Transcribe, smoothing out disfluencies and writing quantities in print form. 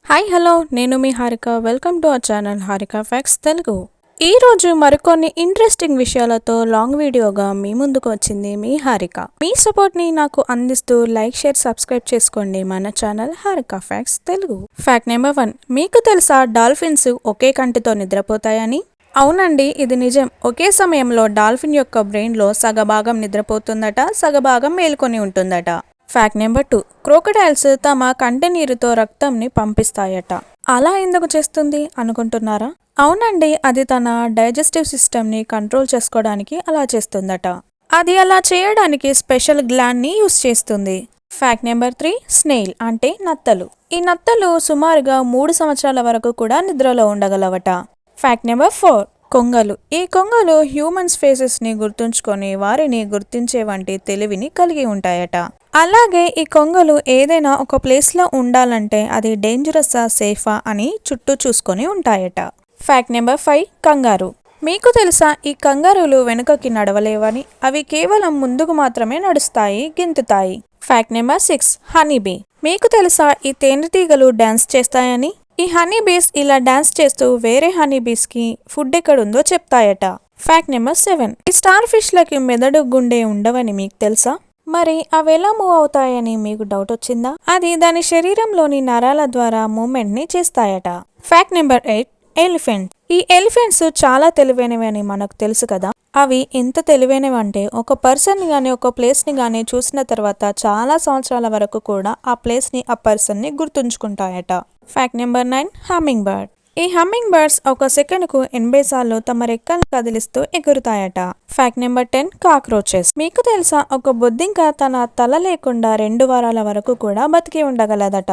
Hi hello నేను మీ Harika welcome to our channel Harika facts Telugu. ఈరోజు మరికొన్ని ఇంట్రెస్టింగ్ విషయాలతో లాంగ్ వీడియోగా మీ ముందుకు వచ్చింది మీ హారిక. మీ సపోర్ట్ని నాకు అందిస్తూ లైక్ షేర్ సబ్స్క్రైబ్ చేసుకోండి మన channel Harika facts Telugu. Fact number 1, మీకు తెలుసా డాల్ఫిన్స్ ఒకే కంటితో నిద్రపోతాయని? అవునండి, ఇది నిజం. ఒకే సమయంలో డాల్ఫిన్ యొక్క బ్రెయిన్లో సగభాగం నిద్రపోతుందట, సగభాగం మేల్కొని ఉంటుందట. ఫ్యాక్ట్ నెంబర్ 2, క్రోకడైల్స్ తమ కంటి నీరుతో రక్తంని పంపిస్తాయట. అలా ఎందుకు చేస్తుంది అనుకుంటున్నారా? అవునండి, అది తన డైజెస్టివ్ సిస్టమ్ని కంట్రోల్ చేసుకోవడానికి అలా చేస్తుందట. అది అలా చేయడానికి స్పెషల్ గ్లాండ్ని యూస్ చేస్తుంది. ఫ్యాక్ట్ నెంబర్ 3, స్నేల్ అంటే నత్తలు. ఈ నత్తలు సుమారుగా 3 సంవత్సరాల వరకు కూడా నిద్రలో ఉండగలవట. ఫ్యాక్ట్ నెంబర్ 4, కొంగలు. ఈ కొంగలు హ్యూమన్స్ ఫేసెస్ని గుర్తుంచుకొని వారిని గుర్తించే వంటి తెలివిని కలిగి ఉంటాయట. అలాగే ఈ కొంగలు ఏదైనా ఒక ప్లేస్లో ఉండాలంటే అది డేంజరస్సా సేఫా అని చుట్టూ చూసుకొని ఉంటాయట. ఫ్యాక్ట్ నెంబర్ 5, కంగారు. మీకు తెలుసా ఈ కంగారులు వెనుకకి నడవలేవని? అవి కేవలం ముందుకు మాత్రమే నడుస్తాయి, గెంతుతాయి. Fact number 6, honeybee. మీకు తెలుసా ఈ తేనెటీగలు డాన్స్ చేస్తాయని? ఈ హనీబీస్ ఇలా డాన్స్ చేస్తూ వేరే హనీబీస్కి ఫుడ్ ఎక్కడుందో చెప్తాయట. ఫ్యాక్ట్ నెంబర్ 7, ఈ స్టార్ ఫిష్లకి మెదడు గుండె ఉండవని మీకు తెలుసా? మరి అవి ఎలా మూవ్ అవుతాయని మీకు డౌట్ వచ్చిందా? అది దాని శరీరంలోని నరాల ద్వారా మూమెంట్ని చేస్తాయట. Fact number 8, elephant. ఈ ఎలిఫెంట్స్ చాలా తెలివైనవి అని మనకు తెలుసు కదా. అవి ఎంత తెలివైనవి అంటే ఒక పర్సన్ గానీ ఒక ప్లేస్ని గానీ చూసిన తర్వాత చాలా సంవత్సరాల వరకు కూడా ఆ ప్లేస్ని ఆ పర్సన్ని గుర్తుంచుకుంటాయట. Fact number 9, hummingbird. ఈ హమ్మింగ్ బర్డ్స్ ఒక సెకండ్కు 80 సార్లు తమ రెక్కలను కదిలిస్తూ ఎగురుతాయట. Fact number 10, cockroaches. మీకు తెలుసా ఒక బొద్దింక తన తల లేకుండా 2 వారాల వరకు కూడా బతికి ఉండగలదట.